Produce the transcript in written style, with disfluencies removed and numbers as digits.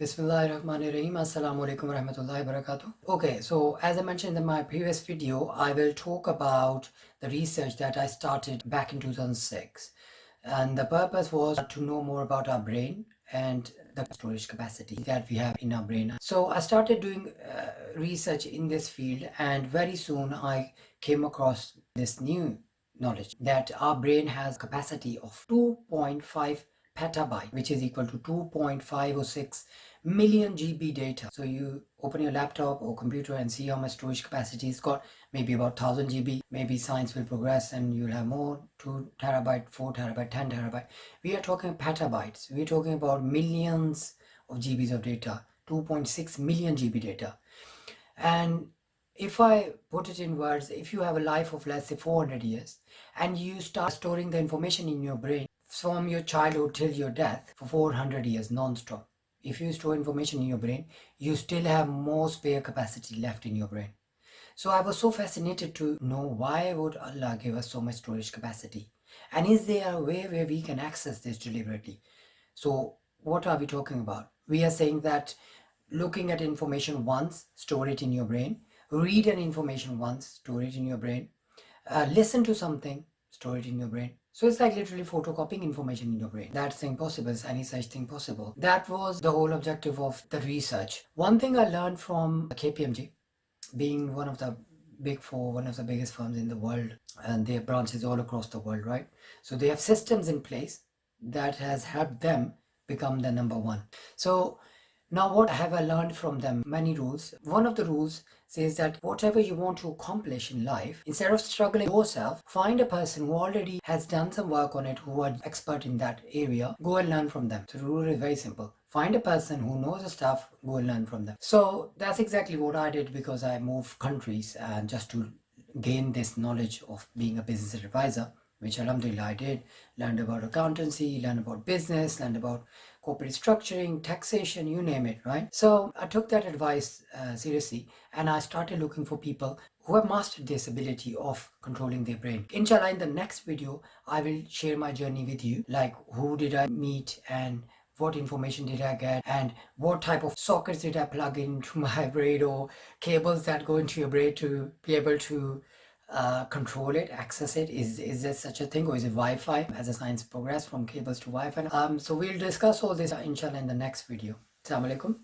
Bismillahirrahmanirrahim. Assalamu alaikum warahmatullahi wabarakatuh. Okay, so as I mentioned in my previous video, I will talk about the research that I started back in 2006. And the purpose was to know more about our brain and the storage capacity that we have in our brain. So I started doing research in this field, and very soon I came across this new knowledge that our brain has capacity of 2.5 petabyte, which is equal to 2.506 million GB data. So you open your laptop or computer and see how much storage capacity it's got. Maybe about 1000 GB. Maybe science will progress and you'll have more, 2 terabyte, 4 terabyte, 10 terabyte. We are talking petabytes. We're talking about millions of GBs of data, 2.6 million GB data. And if I put it in words, if you have a life of, let's say, 400 years and you start storing the information in your brain from your childhood till your death for 400 years non-stop, if you store information in your brain, you still have more spare capacity left in your brain. So I was so fascinated to know, why would Allah give us so much storage capacity? And is there a way where we can access this deliberately? So what are we talking about? We are saying that looking at information once, store it in your brain. Read an information once, store it in your brain. Listen to something, store it in your brain. So it's like literally photocopying information in your brain. That's impossible. Is any such thing possible? That was the whole objective of the research. One thing I learned from KPMG, being one of the big four, one of the biggest firms in the world, and they have branches all across the world, right? So they have systems in place that has helped them become the number one. So now what have I learned from them? Many rules. One of the rules says that whatever you want to accomplish in life, instead of struggling yourself, find a person who already has done some work on it, who are expert in that area. Go and learn from them. So the rule is very simple. Find a person who knows the stuff, go and learn from them. So that's exactly what I did, because I moved countries and just to gain this knowledge of being a business advisor, which alhamdulillah I did. Learned about accountancy, learned about business, learned about corporate structuring, taxation, you name it, right? So I took that advice seriously, and I started looking for people who have mastered this ability of controlling their brain. Inshallah, in the next video, I will share my journey with you, like who did I meet and what information did I get and what type of sockets did I plug into my brain, or cables that go into your brain to be able to control it, access it. Is there such a thing, or is it Wi-Fi as the science progress from cables to Wi-Fi? So we'll discuss all this inshallah in the next video. Assalamu alaikum.